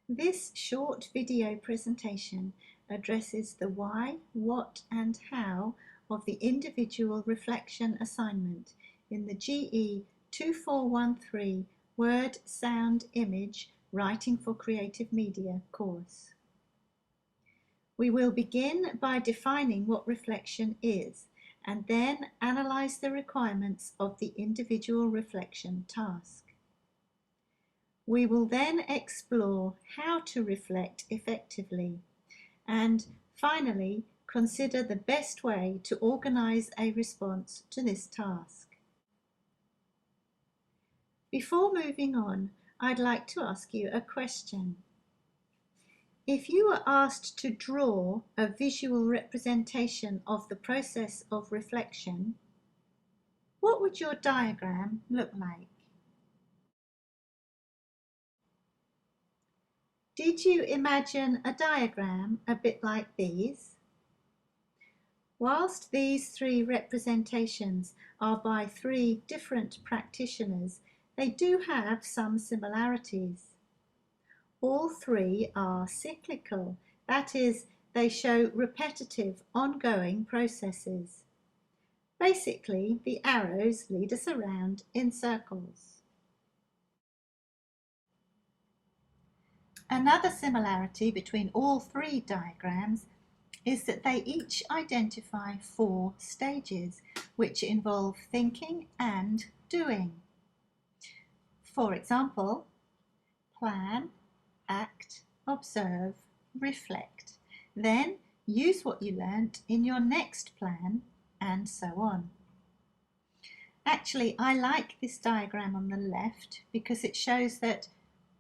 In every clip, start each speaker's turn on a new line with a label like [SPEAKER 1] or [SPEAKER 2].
[SPEAKER 1] This short video presentation addresses the why, what and how of the individual reflection assignment in the GE2413 Word, Sound, Image Writing for Creative Media course. We will begin by defining what reflection is and then analyse the requirements of the individual reflection task. We will then explore how to reflect effectively and finally consider the best way to organise a response to this task. Before moving on, I'd like to ask you a question. If you were asked to draw a visual representation of the process of reflection, what would your diagram look like? Did you imagine a diagram a bit like these? Whilst these three representations are by three different practitioners, they do have some similarities. All three are cyclical, that is, they show repetitive, ongoing processes. Basically, the arrows lead us around in circles. Another similarity between all three diagrams is that they each identify 4 stages which involve thinking and doing. For example, plan, act, observe, reflect. Then use what you learnt in your next plan and so on. Actually, I like this diagram on the left because it shows that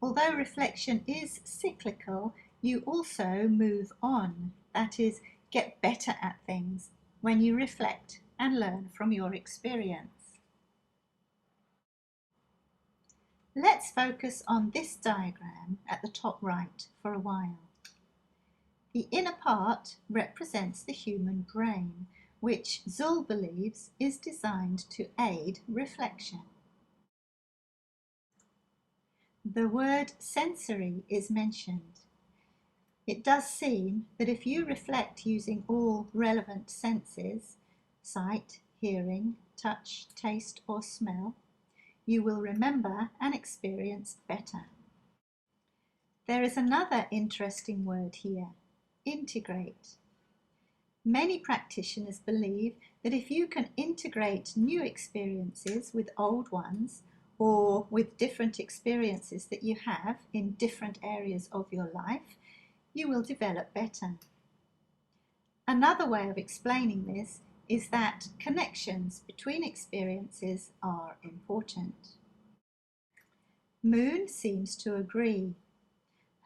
[SPEAKER 1] although reflection is cyclical, you also move on, that is, get better at things when you reflect and learn from your experience. Let's focus on this diagram at the top right for a while. The inner part represents the human brain, which Zull believes is designed to aid reflection. The word sensory is mentioned. It does seem that if you reflect using all relevant senses, sight, hearing, touch, taste or smell, you will remember and experience better. There is another interesting word here, integrate. Many practitioners believe that if you can integrate new experiences with old ones, or with different experiences that you have in different areas of your life, you will develop better. Another way of explaining this is that connections between experiences are important. Moon seems to agree.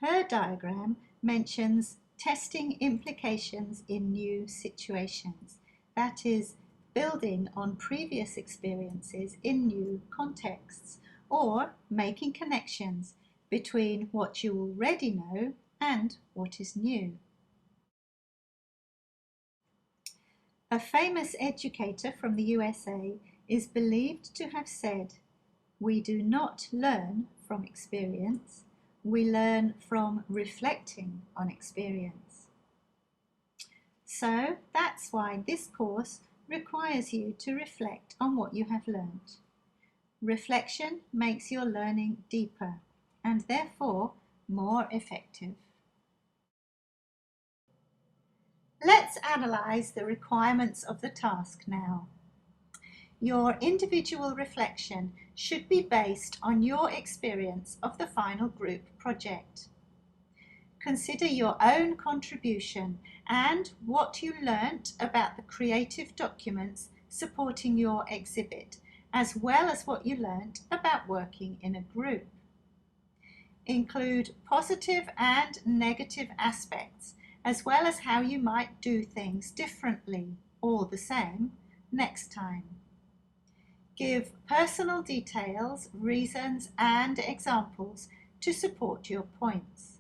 [SPEAKER 1] Her diagram mentions testing implications in new situations, that is, building on previous experiences in new contexts, or making connections between what you already know and what is new. A famous educator from the USA is believed to have said, "We do not learn from experience, we learn from reflecting on experience." So that's why this course requires you to reflect on what you have learnt. Reflection makes your learning deeper and therefore more effective. Let's analyse the requirements of the task now. Your individual reflection should be based on your experience of the final group project. Consider your own contribution and what you learnt about the creative documents supporting your exhibit, as well as what you learnt about working in a group. Include positive and negative aspects, as well as how you might do things differently or the same next time. Give personal details, reasons and examples to support your points.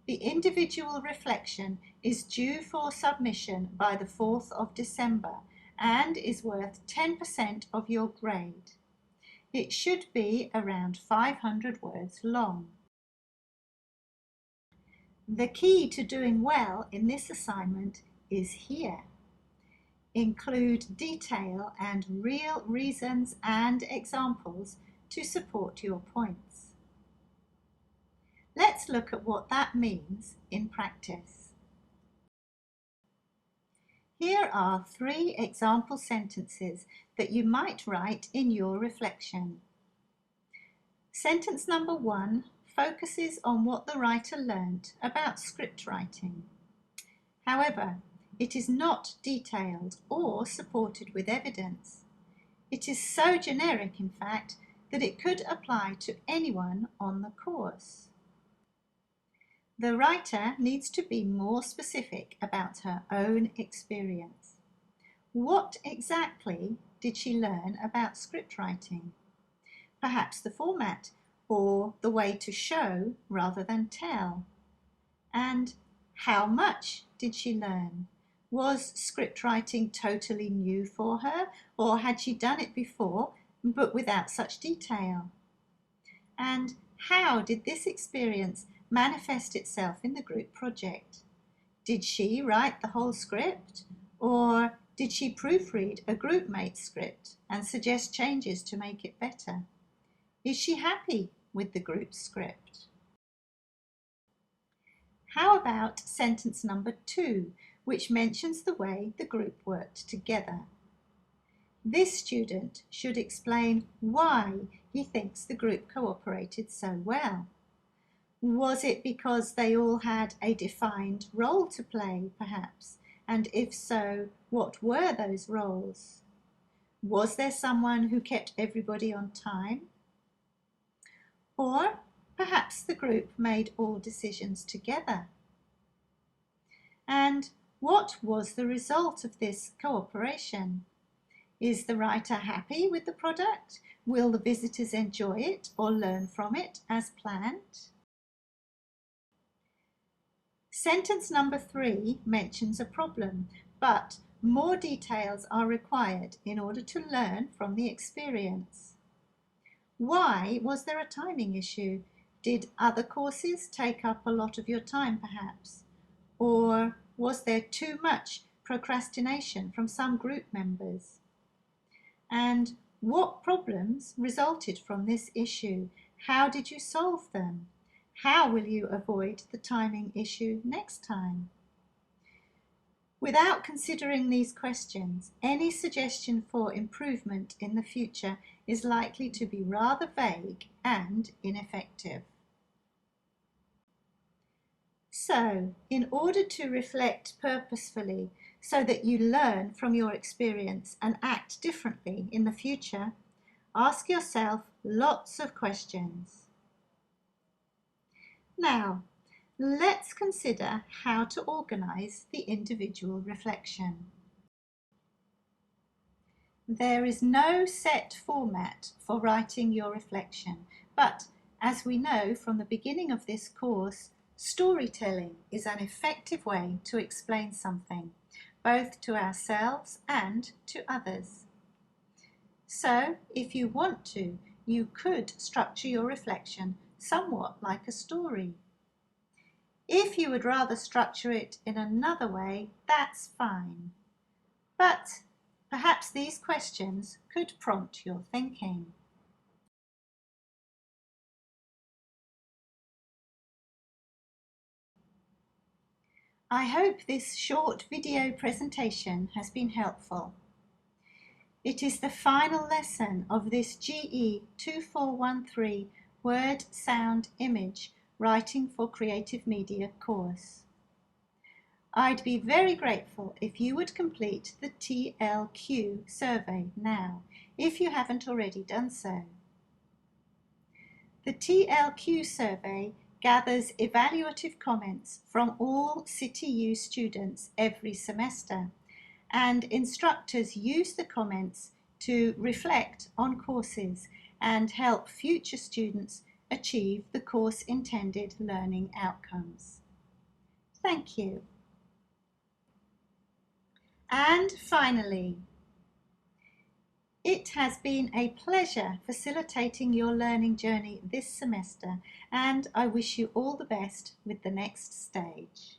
[SPEAKER 1] The individual reflection is due for submission by the 4th of December and is worth 10% of your grade. It should be around 500 words long. The key to doing well in this assignment is here. Include detail and real reasons and examples to support your points. Let's look at what that means in practice. Here are 3 example sentences that you might write in your reflection. Sentence number 1 focuses on what the writer learnt about script writing. However, it is not detailed or supported with evidence. It is so generic, in fact, that it could apply to anyone on the course. The writer needs to be more specific about her own experience. What exactly did she learn about script writing? Perhaps the format or the way to show rather than tell. And how much did she learn? Was script writing totally new for her, or had she done it before but without such detail? And how did this experience manifest itself in the group project? Did she write the whole script, or did she proofread a groupmate's script and suggest changes to make it better? Is she happy with the group script? How about sentence number 2, which mentions the way the group worked together? This student should explain why he thinks the group cooperated so well. Was it because they all had a defined role to play, perhaps? And if so, what were those roles? Was there someone who kept everybody on time? Or perhaps the group made all decisions together. And what was the result of this cooperation? Is the writer happy with the product? Will the visitors enjoy it or learn from it as planned? Sentence number 3 mentions a problem, but more details are required in order to learn from the experience. Why was there a timing issue? Did other courses take up a lot of your time, perhaps? Or was there too much procrastination from some group members? And what problems resulted from this issue? How did you solve them? How will you avoid the timing issue next time? Without considering these questions, any suggestion for improvement in the future is likely to be rather vague and ineffective. So, in order to reflect purposefully so that you learn from your experience and act differently in the future, ask yourself lots of questions. Now, let's consider how to organise the individual reflection. There is no set format for writing your reflection, but as we know from the beginning of this course, storytelling is an effective way to explain something, both to ourselves and to others. So, if you want to, you could structure your reflection somewhat like a story. If you would rather structure it in another way, that's fine. But perhaps these questions could prompt your thinking. I hope this short video presentation has been helpful. It is the final lesson of this GE2413 Word, Sound, Image Writing for Creative Media course. I'd be very grateful if you would complete the TLQ survey now, if you haven't already done so. The TLQ survey gathers evaluative comments from all CityU students every semester, and instructors use the comments to reflect on courses and help future students achieve the course intended learning outcomes. Thank you. And finally, It has been a pleasure facilitating your learning journey this semester, and I wish you all the best with the next stage.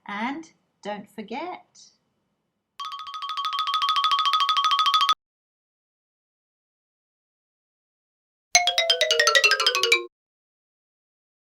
[SPEAKER 1] And don't forget,